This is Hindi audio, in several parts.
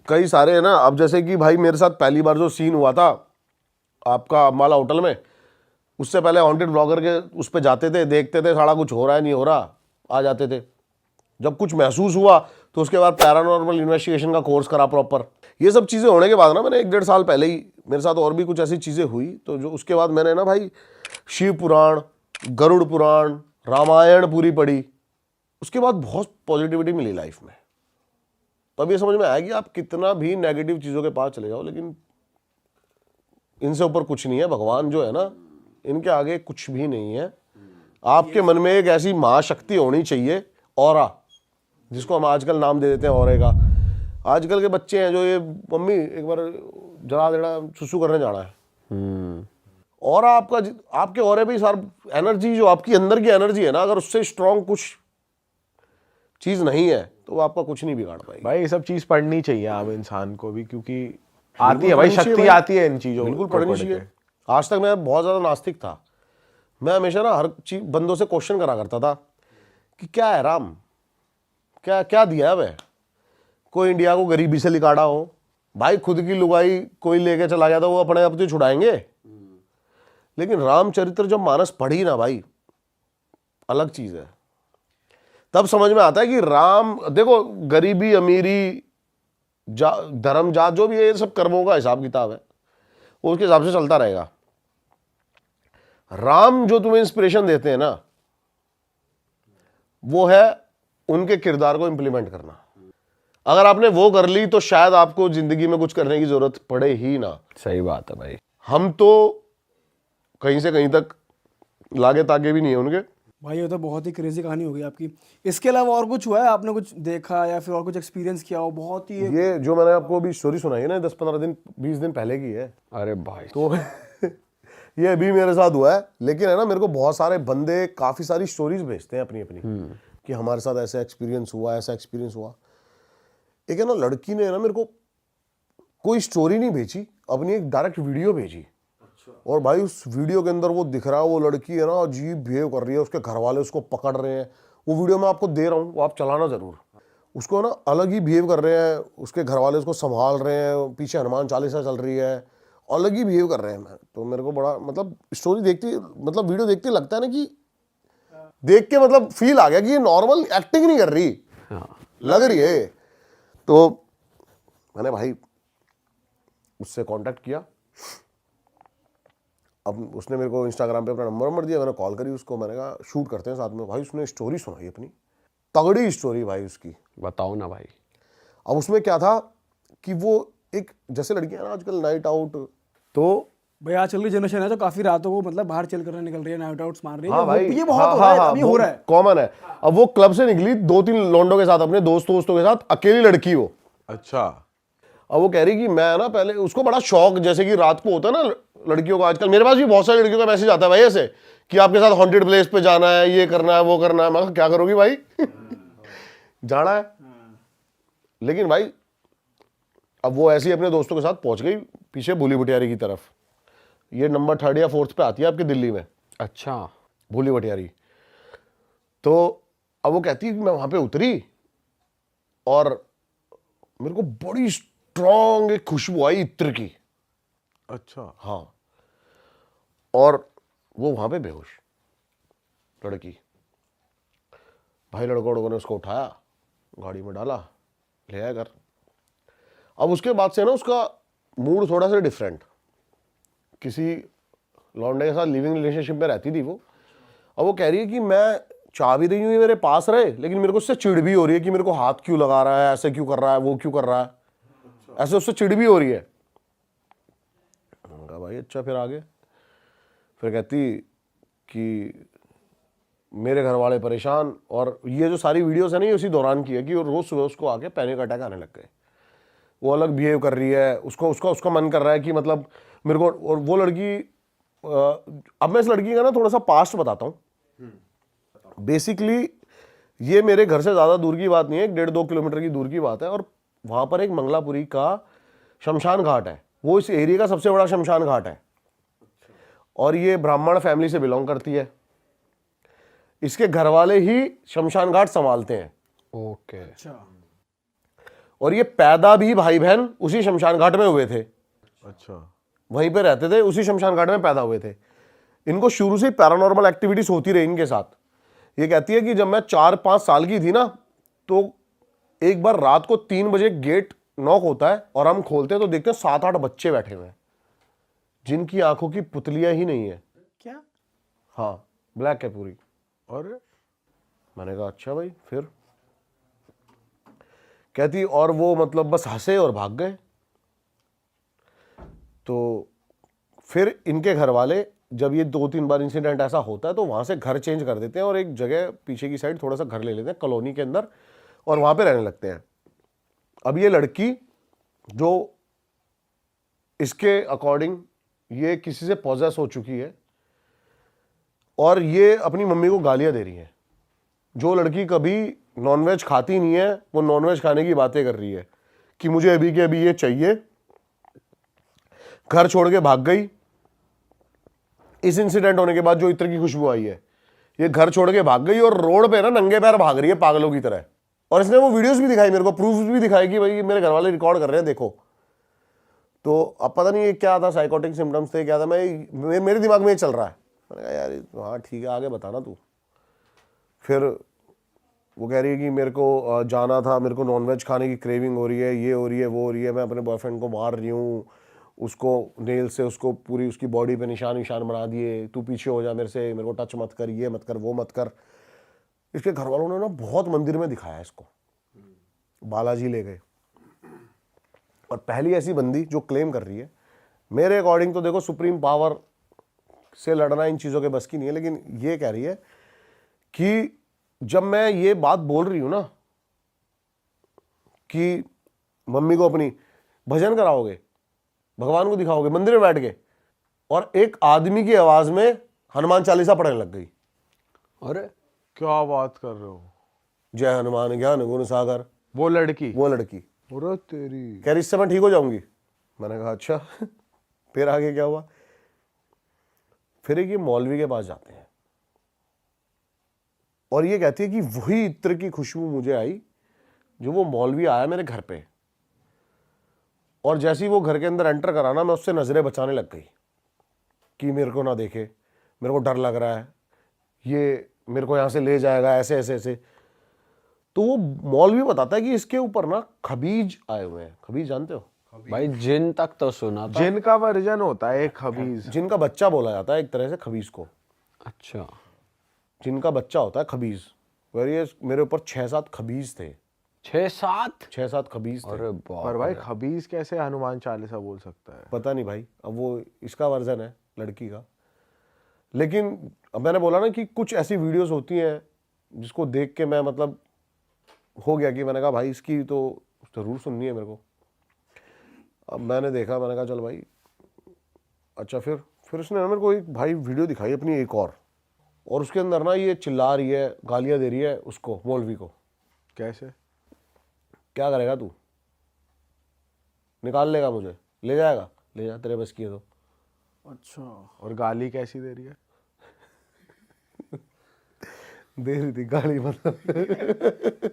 कई सारे है ना। अब जैसे कि भाई मेरे साथ पहली बार जो सीन हुआ था आपका अम्बाला होटल में, उससे पहले हॉन्टेड ब्लॉगर के उस पर जाते थे, देखते थे सारा कुछ हो रहा है नहीं हो रहा, आ जाते थे। जब कुछ महसूस हुआ तो उसके बाद पैरानॉर्मल इन्वेस्टिगेशन का कोर्स करा प्रॉपर। ये सब चीज़ें होने के बाद ना मैंने 1-1.5 साल पहले ही मेरे साथ और भी कुछ ऐसी चीज़ें हुई, तो जो उसके बाद मैंने ना भाई शिव पुराण, गरुड़ पुराण, रामायण पूरी पढ़ी। उसके बाद बहुत पॉजिटिविटी मिली लाइफ में। तब ये समझ में आया कि आप कितना भी नेगेटिव चीज़ों के पास चले जाओ, लेकिन इनसे ऊपर कुछ नहीं है। भगवान जो है ना, इनके आगे कुछ भी नहीं है। आपके मन में एक ऐसी महाशक्ति होनी चाहिए, ऑरा, जिसको हम आजकल नाम दे देते हैं ऑरे का। आजकल के बच्चे हैं जो ये मम्मी एक बार जला देना, सुसु करने जाना है। और आपका आपके ऑरे पे सार एनर्जी, जो आपकी अंदर की एनर्जी है ना, अगर उससे स्ट्रांग कुछ चीज नहीं है तो वो आपका कुछ नहीं बिगाड़ पाएगी। भाई ये सब चीज पढ़नी चाहिए आम इंसान को भी, क्योंकि आती है भाई, शक्ति आती है इन चीजों। बिल्कुल पढ़नी चाहिए। आज तक मैं बहुत ज्यादा नास्तिक था। मैं हमेशा ना हर चीज बंदों से क्वेश्चन करा करता था कि क्या है राम, क्या क्या दिया है वह। कोई इंडिया को गरीबी से निकाला हो, भाई खुद की लुगाई कोई लेके चला गया था, वो अपने आप तो छुड़ाएंगे। लेकिन रामचरित्र जब मानस पढ़ी ना भाई, अलग चीज है। तब समझ में आता है कि राम, देखो गरीबी अमीरी धर्म जात जो भी है, ये सब कर्मों का हिसाब किताब है, वो उसके हिसाब से चलता रहेगा। राम जो तुम्हें इंस्पिरेशन देते हैं ना, वो है उनके किरदार को इंप्लीमेंट करना। अगर आपने वो कर ली तो शायद आपको जिंदगी में कुछ करने की जरूरत पड़े ही ना। सही बात है भाई। हम तो कहीं से कहीं तक लागे तागे भी नहीं है उनके। भाई ये तो बहुत ही क्रेजी कहानी हो गई आपकी। इसके अलावा और कुछ हुआ है, आपने कुछ देखा या फिर और कुछ एक्सपीरियंस किया हो? बहुत ही ये जो मैंने आपको अभी स्टोरी सुनाई है ना, 10-15 दिन 20 दिन पहले की है। अरे भाई तो ये अभी मेरे साथ हुआ है। लेकिन है ना, मेरे को बहुत सारे बंदे काफी सारी स्टोरीज भेजते हैं अपनी अपनी, कि हमारे साथ ऐसा एक्सपीरियंस हुआ, ऐसा एक्सपीरियंस हुआ। एक है ना लड़की ने ना मेरे को कोई स्टोरी नहीं भेजी, अपनी एक डायरेक्ट वीडियो भेजी। और भाई उस वीडियो के अंदर वो दिख रहा है, वो लड़की है ना अजीब बिहेव कर रही है, उसके घर वाले उसको पकड़ रहे हैं। वो वीडियो मैं आपको दे रहा हूँ, वो आप चलाना जरूर। उसको ना अलग ही बिहेव कर रहे हैं, उसके घर वाले उसको संभाल रहे हैं, पीछे हनुमान चालीसा चल रही है, अलग ही बिहेव कर रहे हैं। मैं तो मेरे को बड़ा मतलब स्टोरी देखती, मतलब वीडियो देखते लगता है ना कि देख के मतलब फील आ गया कि ये नॉर्मल एक्टिंग नहीं कर रही, लग रही है। तो मैंने भाई उससे कांटेक्ट किया। अब उसने मेरे को इंस्टाग्राम पे अपना नंबर दिया, मैंने कॉल करी उसको, मैंने कहा शूट करते हैं साथ में। भाई उसने स्टोरी सुनाई अपनी, तगड़ी स्टोरी भाई उसकी। बताओ ना भाई। अब उसमें क्या था कि वो एक जैसे लड़कियां ना आजकल नाइट आउट, तो भाई आजकल की जनरेशन है तो काफी रातों को मतलब बाहर चल कर निकल रही है, नाइट आउट्स मार रही है। हाँ भाई, ये बहुत हो रहा है, अब ये हो रहा है, कॉमन है। अब वो क्लब से निकली 2-3 लौंडों के साथ, अपने दोस्तों के साथ, अकेली लड़की वो। अच्छा। अब वो कह रही कि मैं ना पहले, उसको बड़ा शौक, जैसे कि रात को होता है ना लड़कियों को, आजकल मेरे पास भी बहुत सारी लड़कियों का मैसेज आता है भाई ऐसे कि आपके साथ हॉन्टेड प्लेस पे जाना है, ये करना है, वो करना है। मैं कहा क्या करोगी भाई जाना है। लेकिन भाई अब वो ऐसे ही अपने दोस्तों के साथ पहुंच गई पीछे भूली भटियारी की तरफ। ये नंबर 3rd या 4th पे आती है आपकी दिल्ली में। अच्छा। भूली भटियारी। तो अब वो कहती है कि मैं वहां पे उतरी और मेरे को बड़ी स्ट्रॉन्ग एक खुशबू आई इत्र की। अच्छा। हाँ। और वो वहां पे बेहोश लड़की। भाई लड़कों ने उसको उठाया, गाड़ी में डाला, ले आया घर। अब उसके बाद से ना उसका मूड थोड़ा सा डिफरेंट, किसी लौंडे के साथ लिविंग रिलेशनशिप में रहती थी वो। अब वो कह रही है कि मैं चाह भी रही हूँ ये मेरे पास रहे, लेकिन मेरे को उससे चिढ़ भी हो रही है कि मेरे को हाथ क्यों लगा रहा है, ऐसे क्यों कर रहा है, वो क्यों कर रहा है, ऐसे उससे चिढ़ भी हो रही है। मैंने कहा भाई अच्छा, फिर आगे। फिर कहती कि मेरे घर वाले परेशान, और ये जो सारी वीडियोस है ना ये उसी दौरान की है कि रोज सुबह उसको आके पैनिक अटैक आने लग गए। वो अलग बिहेव कर रही है, उसका मन कर रहा है कि मतलब मेरे को। और वो लड़की, अब मैं इस लड़की का ना थोड़ा सा पास्ट बताता हूँ। बेसिकली ये मेरे घर से ज़्यादा दूर की बात नहीं है, 1.5-2 किलोमीटर की दूर की बात है। और वहाँ पर एक मंगलापुरी का शमशान घाट है, वो इस एरिया का सबसे बड़ा शमशान घाट है। और ये ब्राह्मण फैमिली से बिलोंग करती है। इसके घर वाले ही शमशान घाट संभालते हैं। ओके। अच्छा। और ये पैदा भी भाई बहन उसी शमशान घाट में हुए थे, अच्छा, वहीं पे रहते थे, उसी शमशान घाट में पैदा हुए थे। इनको शुरू से पैरानॉर्मल एक्टिविटीज होती रही इनके साथ। ये कहती है कि जब मैं 4-5 साल की थी ना, तो एक बार रात को 3 बजे गेट नॉक होता है और हम खोलते हैं तो देखते हैं 7-8 बच्चे बैठे हुए हैं जिनकी आंखों की पुतलियां ही नहीं है। क्या? हाँ, ब्लैक है पूरी। और मैंने कहा अच्छा भाई, फिर? कहती और वो मतलब बस हंसे और भाग गए। तो फिर इनके घर वाले जब ये 2-3 बार इंसिडेंट ऐसा होता है तो वहां से घर चेंज कर देते हैं और एक जगह पीछे की साइड थोड़ा सा घर ले लेते हैं कॉलोनी के अंदर और वहां पे रहने लगते हैं। अब ये लड़की जो इसके अकॉर्डिंग ये किसी से पॉजेस हो चुकी है और ये अपनी मम्मी को गालियां दे रही है। जो लड़की कभी नॉनवेज खाती नहीं है वो नॉनवेज खाने की बातें कर रही है कि मुझे अभी के अभी ये चाहिए। घर छोड़ के भाग गई। इस इंसिडेंट होने के बाद जो इत्र की खुशबू आई है, ये घर छोड़ के भाग गई और रोड पे ना नंगे पैर भाग रही है पागलों की तरह। और इसने वो वीडियोस भी दिखाई मेरे को, प्रूफ भी दिखाई कि भाई मेरे घर वाले रिकॉर्ड कर रहे हैं, देखो। तो अब पता नहीं ये क्या था, साइकोटिक सिम्टम्स थे क्या था, मेरे दिमाग में ये चल रहा है। मैंने कहा यार हाँ ठीक है, आगे बताना तू। फिर वो कह रही है कि मेरे को जाना था, मेरे को नॉनवेज खाने की क्रेविंग हो रही है, ये हो रही है, वो हो रही है, मैं अपने बॉयफ्रेंड को मार रही हूँ, उसको नेल से उसको पूरी उसकी बॉडी पे निशान निशान बना दिए, तू पीछे हो जा मेरे से, मेरे को टच मत कर, ये मत कर, वो मत कर। इसके घर वालों ने ना बहुत मंदिर में दिखाया इसको, बालाजी ले गए। और पहली ऐसी बंदी जो क्लेम कर रही है, मेरे अकॉर्डिंग तो देखो सुप्रीम पावर से लड़ना इन चीज़ों के बस की नहीं है, लेकिन ये कह रही है कि जब मैं ये बात बोल रही हूं ना कि मम्मी को अपनी भजन कराओगे, भगवान को दिखाओगे मंदिर में बैठ के, और एक आदमी की आवाज में हनुमान चालीसा पढ़ने लग गई। अरे क्या बात कर रहे हो? जय हनुमान ज्ञान गुण सागर। वो लड़की? अरे तेरी, कह रही इससे मैं ठीक हो जाऊंगी। मैंने कहा अच्छा। फिर आगे क्या हुआ? फिर एक ये मौलवी के पास जाते हैं और ये कहती है कि वही इत्र की खुशबू मुझे आई जो वो मौलवी आया मेरे घर पे, और जैसे ही वो घर के अंदर एंटर कराना, मैं उससे नजरें बचाने लग गई कि मेरे को ना देखे, मेरे को डर लग रहा है, ये मेरे को यहां से ले जाएगा, ऐसे ऐसे ऐसे। तो वो मौलवी बताता है कि इसके ऊपर ना खबीज आए हुए हैं। खबीज जानते हो? भाई जिन तक तो सुना था। जिन का वर्जन होता है एक खबीज, जिनका बच्चा बोला जाता है एक तरह से खबीज को। अच्छा, जिनका बच्चा होता है खबीज। ये मेरे ऊपर 6-7 खबीज थे। 6-7 खबीज थे। अरे बाप पर भाई खबीज कैसे हनुमान चालीसा बोल सकता है? पता नहीं भाई, अब वो इसका वर्जन है लड़की का। लेकिन अब मैंने बोला ना कि कुछ ऐसी वीडियोस होती हैं जिसको देख के मैं मतलब हो गया कि मैंने कहा भाई इसकी तो जरूर सुननी है मेरे को। अब मैंने देखा, मैंने कहा चल भाई अच्छा। फिर उसने ना मेरे को एक भाई वीडियो दिखाई अपनी एक और उसके अंदर ना ये चिल्ला रही है, गालियां दे रही है उसको, मौलवी को। कैसे? क्या करेगा तू? निकाल लेगा मुझे, ले जाएगा, ले जा, तेरे बस की है तो। अच्छा, और गाली कैसी दे रही है? दे रही थी गाली मतलब।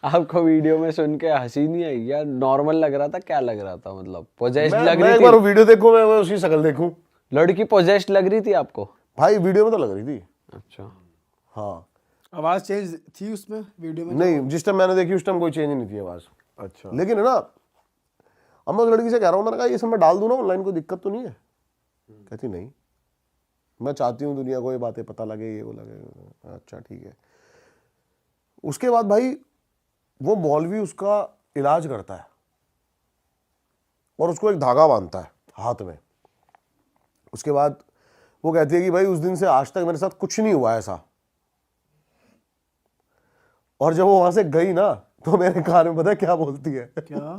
आपको वीडियो में सुन के हंसी नहीं आई या नॉर्मल लग रहा था? क्या लग रहा था? मतलब पोजेस्ड मैं लग एक रही बार थी? वीडियो देखूं, मैं उसकी शक्ल देखूं। लड़की पोजेस्ड लग रही थी आपको? भाई वीडियो में तो लग रही थी। अच्छा, हाँ, आवाज चेंज थी उसमें वीडियो में? नहीं जिस टाइम मैंने देखी उस टाइम कोई चेंज नहीं थी आवाज। अच्छा, लेकिन है ना, अब मैं उस लड़की से कह रहा हूँ, मैंने कहा ये सब मैं डाल दूं ना ऑनलाइन, कोई दिक्कत तो नहीं है? कहती नहीं, मैं चाहती हूँ दुनिया को ये बातें पता लगे, ये वो लगे। अच्छा ठीक है। उसके बाद भाई वो मौलवी उसका इलाज करता है और उसको एक धागा बांधता है हाथ में। उसके बाद वो कहती है कि भाई उस दिन से आज तक मेरे साथ कुछ नहीं हुआ ऐसा। और जब वो वहां से गई ना तो मेरे कान में पता है क्या बोलती है? क्या?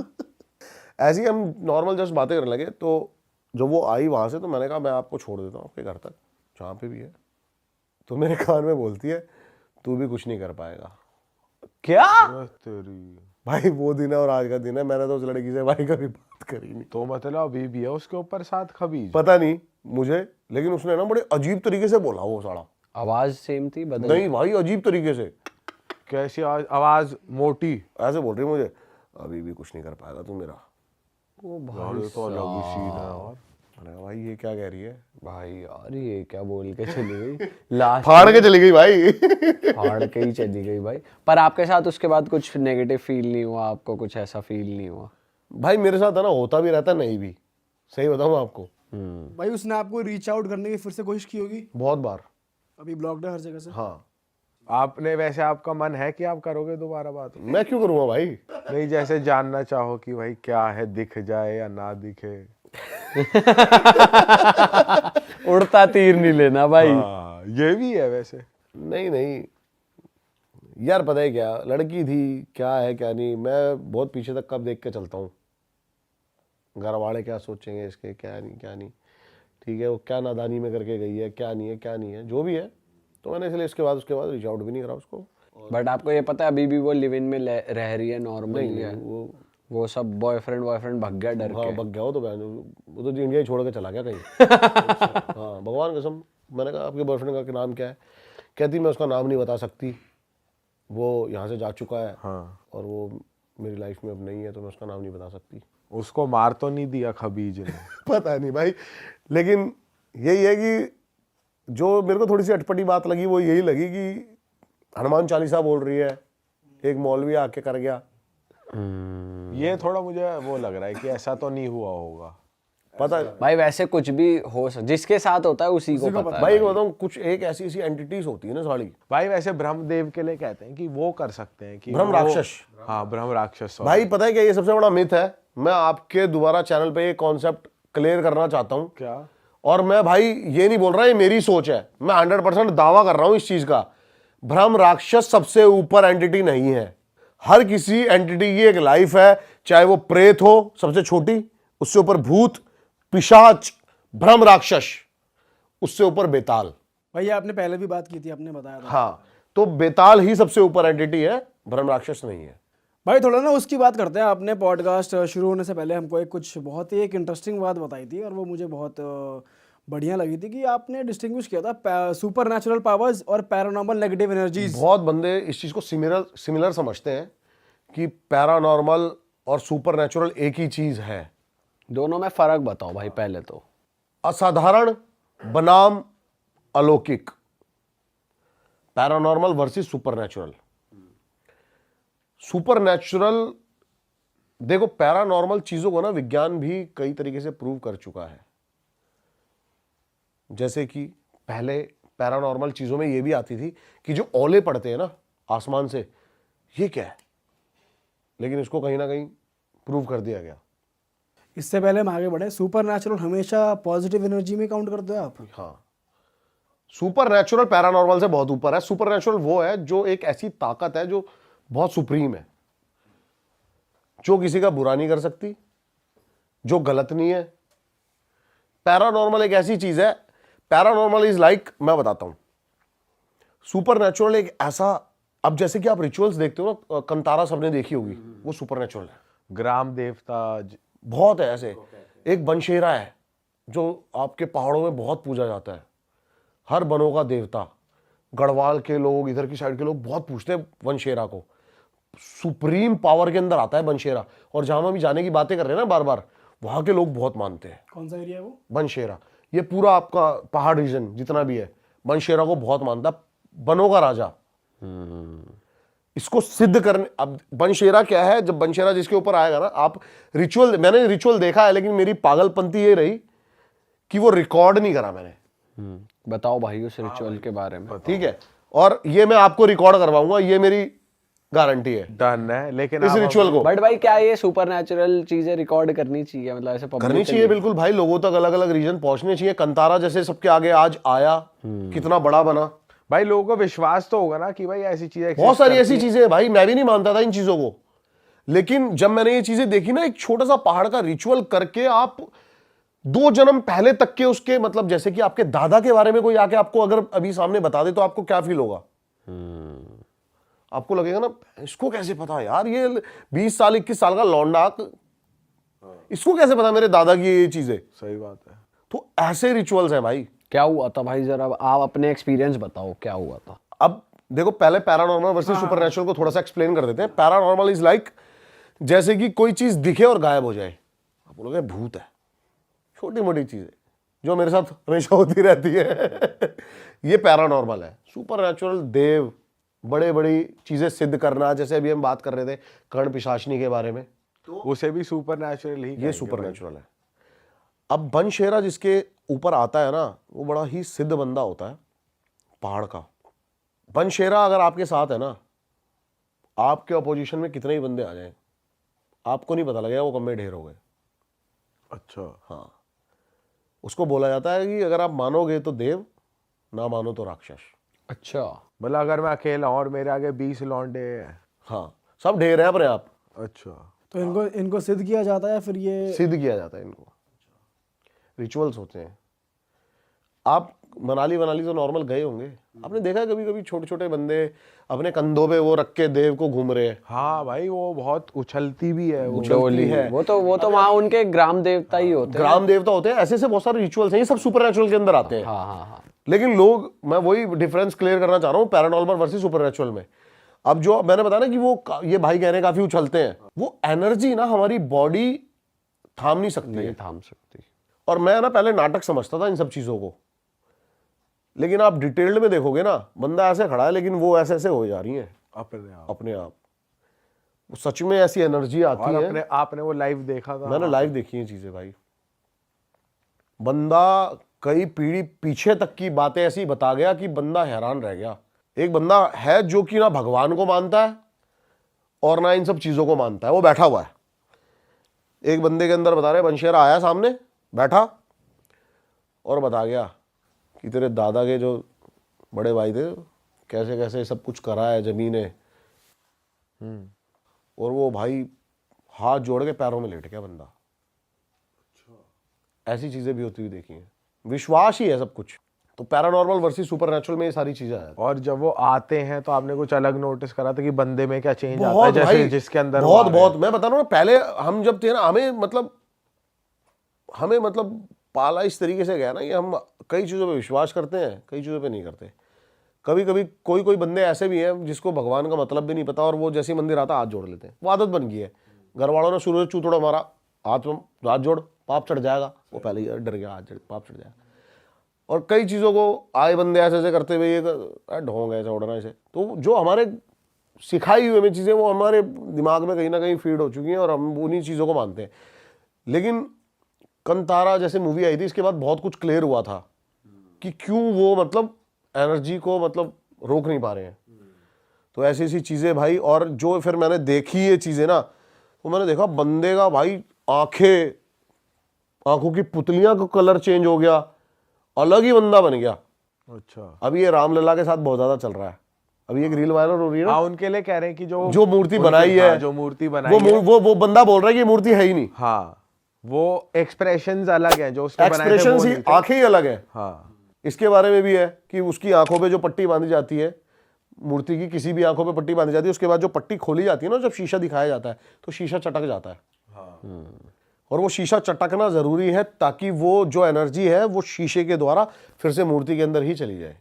ऐसे ही हम नॉर्मल जस्ट बातें करने लगे, तो जब वो आई वहां से तो मैंने कहा मैं आपको छोड़ देता हूँ आपके घर तक जहाँ पे भी है। तो मेरे कान में बोलती है तू भी कुछ नहीं कर पाएगा। क्या? अरे तेरी, भाई वो दिन है और आज का दिन है, मैंने तो उस लड़की से भाई कभी बात करी नहीं। तो मतलब अभी भी है उसके ऊपर 7 खबीज? पता नहीं मुझे, लेकिन उसने ना बड़े अजीब तरीके से बोला वो साला। आवाज सेम थी? बदल? नहीं भाई, अजीब तरीके से। कैसी आवाज? मोटी? ऐसे बोल रही मुझे, अभी भी कुछ नहीं कर पाएगा तू मेरा। ओ यार ये तो अलग ही सीन है। और मैंने कहा भाई ये क्या कह रही है, भाई यार ये क्या बोल के चली गई लास्ट फाड़ के चली गई भाई। फाड़ के ही चली गई भाई। पर आपके साथ उसके बाद कुछ नेगेटिव फील नहीं हुआ आपको, कुछ ऐसा फील नहीं हुआ? भाई मेरे साथ है ना, होता भी रहता है नहीं भी, सही बताऊँ आपको, भाई उसने आपको रीच आउट करने की फिर से कोशिश की होगी? बहुत बार। अभी ब्लॉक्ड है हर जगह से। हाँ, आपने वैसे आपका मन है कि आप करोगे दोबारा बात? मैं क्यों करूँगा भाई। नहीं, जैसे जानना चाहो कि भाई क्या है, दिख जाए या ना दिखे। उड़ता तीर नहीं लेना भाई। हाँ, ये भी है वैसे। नहीं नहीं यार, पता है क्या, लड़की थी, क्या है क्या नहीं, मैं बहुत पीछे तक कब देख के चलता हूँ, घर वाले क्या सोचेंगे इसके, क्या नहीं क्या नहीं, ठीक है, वो क्या नादानी में करके गई है, क्या नहीं है क्या नहीं है, जो भी है। तो मैंने इसलिए उसके बाद रीच आउट भी नहीं करा उसको। बट आपको ये पता है अभी भी वो लिव इन में रह रही है, नॉर्मल नहीं है? नहीं, वो सब बॉयफ्रेंड भाग गया डर हाँ के। बग गया वो तो, वो तो इंडिया ही छोड़ के चला गया कहीं। हाँ भगवान कसम। मैंने कहा आपके बॉयफ्रेंड का नाम क्या है, कहती मैं उसका नाम नहीं बता सकती, वो यहाँ से जा चुका है। हाँ, और वो मेरी लाइफ में अब नहीं है, तो मैं उसका नाम नहीं बता सकती। उसको मार तो नहीं दिया खबीज ने? पता नहीं भाई, लेकिन यही है कि जो मेरे को थोड़ी सी अटपटी बात लगी वो यही लगी कि हनुमान चालीसा बोल रही है, एक मौलवी आके कर गया। ये थोड़ा मुझे वो लग रहा है कि ऐसा तो नहीं हुआ होगा। पता है भाई वैसे कुछ भी हो जिसके साथ होता है उसी को पता है भाई, बताऊँ कुछ एक ऐसी ऐसी एंटिटीज होती है ना साड़ी। भाई वैसे ब्रह्मदेव के लिए कहते हैं कि वो कर सकते हैं कि ब्रह्म वो- राक्षस। हाँ, ब्रह्म राक्षस। भाई पता है क्या, ये सबसे बड़ा मिथ है। मैं आपके दोबारा चैनल पे ये कॉन्सेप्ट क्लियर करना चाहता हूँ। क्या? और मैं भाई ये नहीं बोल रहा, ये मेरी सोच है, मैं 100% दावा कर रहा हूं इस चीज का। ब्रह्म राक्षस सबसे ऊपर एंटिटी नहीं है। हर किसी एंटिटी की एक लाइफ है, चाहे वो प्रेत हो सबसे छोटी, उससे ऊपर भूत, पिशाच, ब्रह्म राक्षस, उससे ऊपर बेताल। भाई ये आपने पहले भी बात की थी, आपने बताया था। हाँ, तो बेताल ही सबसे ऊपर एंटिटी है, ब्रह्म राक्षस नहीं है। भाई थोड़ा ना उसकी बात करते हैं। आपने पॉडकास्ट शुरू होने से पहले हमको बहुत ही एक इंटरेस्टिंग बात बताई थी, और वो मुझे बहुत बढ़िया लगी थी कि आपने डिस्टिंग्विश किया था सुपर नेचुरल पावर्स और पैरानॉर्मल नेगेटिव एनर्जीज। बहुत बंदे इस चीज को सिमिलर समझते हैं कि पैरानॉर्मल और सुपर नेचुरल एक ही चीज है। दोनों में फर्क बताओ भाई पहले तो। असाधारण बनाम अलौकिक, पैरानॉर्मल वर्सेस सुपरनैचुरल। सुपरनैचुरल, देखो पैरानॉर्मल चीजों को ना विज्ञान भी कई तरीके से प्रूव कर चुका है। जैसे कि पहले पैरानॉर्मल चीजों में ये भी आती थी कि जो ओले पड़ते हैं ना आसमान से, ये क्या है, लेकिन इसको कहीं ना कहीं प्रूव कर दिया गया। इससे पहले हम आगे बढ़े, सुपर नेचुरल हमेशा पॉजिटिव एनर्जी में काउंट करते हो आप? हाँ, सुपर नेचुरल पैरानॉर्मल से बहुत ऊपर है। सुपर नेचुरल वो है जो एक ऐसी ताकत है जो बहुत सुप्रीम है, जो किसी का बुरा नहीं कर सकती, जो गलत नहीं है। पैरानॉर्मल एक ऐसी चीज है, पैरानॉर्मल इज लाइक, मैं बताता हूं, सुपर नेचुरल एक ऐसा, अब जैसे कि आप रिचुअल्स देखते हो ना, कंतारा सबने देखी होगी, वो सुपर नेचुरल है। ग्राम देवता बहुत है ऐसे। एक बनशेरा है जो आपके पहाड़ों में बहुत पूजा जाता है, हर बनों का देवता। गढ़वाल के लोग, इधर की साइड के लोग बहुत पूछते हैं बनशेरा को। सुप्रीम पावर के अंदर आता है बनशेरा, और जहां हम अभी जाने की बातें कर रहे हैं ना बार बार, वहां के लोग बहुत मानते हैं। कौन सा एरिया है वो? बनशेरा, ये पूरा आपका पहाड़ रीजन जितना भी है, बनशेरा को बहुत मानता है, बनों का राजा। इसको सिद्ध करने, अब बनशेरा क्या है, जब बनशेरा जिसके ऊपर आएगा ना, आप रिचुअल, मैंने रिचुअल देखा है, लेकिन मेरी पागलपंती ये रही कि वो रिकॉर्ड नहीं करा मैंने। बताओ भाई उस रिचुअल के बारे में। ठीक है, और ये मैं आपको रिकॉर्ड करवाऊंगा, ये मेरी गारंटी है डन है। लेकिन इस आप रिचुअल को। बट भाई क्या ये सुपर नेचुरल चीजें रिकॉर्ड करनी चाहिए, मतलब ऐसे public करनी चाहिए बिल्कुल भाई, लोगों तक अलग अलग रीजन पहुंचने चाहिए। कंतारा जैसे सबके आगे आज आया, कितना बड़ा बना। भाई लोगों को विश्वास तो होगा ना कि भाई ऐसी चीजें बहुत सारी exist ऐसी चीजें हैं भाई, मैं भी नहीं मानता था इन चीजों को, लेकिन जब मैंने ये चीजें देखी ना, एक छोटा सा पहाड़ का रिचुअल करके आप 2 जन्म पहले तक के उसके, मतलब जैसे कि आपके दादा के बारे में कोई आके आपको अगर अभी सामने बता दे तो आपको क्या फील होगा? आपको लगेगा ना, इसको कैसे पता यार, ये 20 साल 21 साल का लौंडा, इसको कैसे पता मेरे दादा की ये चीजें? सही बात है। तो ऐसे रिचुअल्स हैं भाई। क्या हुआ था भाई, जरा आप अपने एक्सपीरियंस बताओ क्या हुआ था। अब देखो, पहले पैरानॉर्मल वर्सेस सुपरनैचुरल को थोड़ा सा एक्सप्लेन कर देते हैं। पैरानॉर्मल इज लाइक, जैसे कि कोई चीज दिखे और गायब हो जाए, आप बोलोगे भूत है। छोटी मोटी चीजें जो मेरे साथ हमेशा होती रहती है ये पैरानॉर्मल है। सुपर नेचुरल, देव, बड़े बड़ी चीजें सिद्ध करना, जैसे अभी हम बात कर रहे थे कर्ण पिशाचनी के बारे में, उसे भी सुपर नेचुरल ही ये कहेंगे सुपर भाई। नेचुरल है। अब बनशेरा जिसके ऊपर आता है ना, वो बड़ा ही सिद्ध बंदा होता है पहाड़ का। बनशेरा अगर आपके साथ है ना, आपके अपोजिशन में कितने ही बंदे आ जाएं, आपको नहीं पता लगेगा वो कब में ढेर हो गए। अच्छा, हाँ, उसको बोला जाता है कि अगर आप मानोगे तो देव, ना मानो तो राक्षस। अच्छा, मतलब अगर मैं अकेला हूं और मेरे आगे 20 लौंडे हैं। हाँ, सब ढेर है अपने आप, अच्छा, तो इनको सिद्ध किया जाता है फिर ये? सिद्ध किया जाता है इनको, रिचुअल्स होते हैं। आप मनाली तो नॉर्मल गए होंगे, आपने देखा है कभी कभी छोटे छोटे बंदे अपने कंधों पे वो रख के देव को घूम रहे हैं। हाँ भाई, वो बहुत उछलती भी है वो। डोली है। वो तो वहाँ उनके ग्राम देवता ही होते हैं। ग्राम देवता होते हैं, ऐसे ऐसे बहुत सारे रिचुअल्स हैं, ये सब सुपर नेचुरल के अंदर आते हैं। हाँ हाँ हाँ। लेकिन लोग, मैं वही डिफरेंस क्लियर करना चाह रहा हूँ पैरानॉर्मल वर्सेस सुपर नेचुरल में। अब जो मैंने बताया ना कि वो ये भाई कह रहे हैं काफी उछलते हैं, वो एनर्जी ना हमारी बॉडी थाम नहीं सकती नहीं है। थाम सकती। और मैं ना पहले नाटक समझता था इन सब चीजों को, लेकिन आप डिटेल्ड में देखोगे ना, बंदा ऐसे खड़ा है लेकिन वो ऐसे ऐसे हो जा रही है अपने आप। अपने आप। वो सच में ऐसी एनर्जी आती और है। अपने आपने वो लाइव देखा था? मैंने लाइव देखी है चीजें भाई। बंदा कई पीढ़ी पीछे तक की बातें ऐसी बता गया कि बंदा हैरान रह गया। एक बंदा है जो कि ना भगवान को मानता है और ना इन सब चीजों को मानता है, वो बैठा हुआ है। एक बंदे के अंदर बता रहे, बनशेरा आया सामने, बैठा और बता गया कि तेरे दादा के जो बड़े भाई थे कैसे कैसे सब कुछ करा है जमीनें। और वो भाई हाथ जोड़ के पैरों में लेट गया बंदा। ऐसी चीजें भी होती हुई देखी हैं। विश्वास ही है सब कुछ। तो पैरानॉर्मल वर्सेस सुपर नेचुरल में ये सारी चीजें हैं। और जब वो आते हैं तो आपने कुछ अलग नोटिस करा था कि बंदे में क्या चेंज आता है? बहुत जैसे भाई, जिसके अंदर बहुत वो आ बहुत मैं बता रहा हूँ ना, पहले हम जब थे ना, हमें मतलब पाला इस तरीके से गया ना कि हम कई चीज़ों पे विश्वास करते हैं, कई चीज़ों पे नहीं करते। कभी कभी कोई बंदे ऐसे भी हैं जिसको भगवान का मतलब भी नहीं पता, और वो जैसे मंदिर आता हाथ जोड़ लेते हैं। वो आदत बन गई है। घर वालों ने शुरू से चूतड़ा मारा, हाथ जोड़, पाप चढ़ जाएगा। वो पहले ही डर गया, पाप चढ़ जाएगा। और कई चीज़ों को आए बंदे ऐसे ऐसे करते हुए, ये ढोंग ऐसे उड़ना ऐसे, तो जो हमारे सिखाई हुई में चीज़ें वो हमारे दिमाग में कहीं ना कहीं फीड हो चुकी हैं और हम उन्हीं चीज़ों को मानते हैं। लेकिन कंतारा जैसे मूवी आई थी, इसके बाद बहुत कुछ क्लियर हुआ था कि क्यों वो मतलब एनर्जी को मतलब रोक नहीं पा रहे हैं। तो ऐसी ऐसी चीज़ें भाई, और जो फिर मैंने देखी ये चीज़ें ना, तो मैंने देखा बंदे का भाई आंखों की पुतलियां का कलर चेंज हो गया, अलग ही बंदा बन गया। अच्छा, अभी ये रामलला के साथ बहुत ज्यादा चल रहा है। अभी एक रील वायरल हो रही है ना, हाँ, उनके लिए कह रहे हैं कि जो मूर्ति उनके- बनाई हाँ, है, जो मूर्ति बनाई है, वो बंदा बोल रहा है कि ये मूर्ति है ही नहीं। हाँ, वो एक्सप्रेशंस अलग हैं जो उसने बनाए थे, एक्सप्रेशन वो ही, नहीं थे। आंखें ही अलग है। हाँ, इसके बारे में भी है कि उसकी आंखों पे जो पट्टी बांधी जाती है, मूर्ति की किसी भी आंखों पे पट्टी बांधी जाती है, उसके बाद जो पट्टी खोली जाती है ना, जब शीशा दिखाया जाता है तो शीशा चटक जाता है। और वो शीशा चटकना जरूरी है ताकि वो जो एनर्जी है वो शीशे के द्वारा फिर से मूर्ति के अंदर ही चली जाए।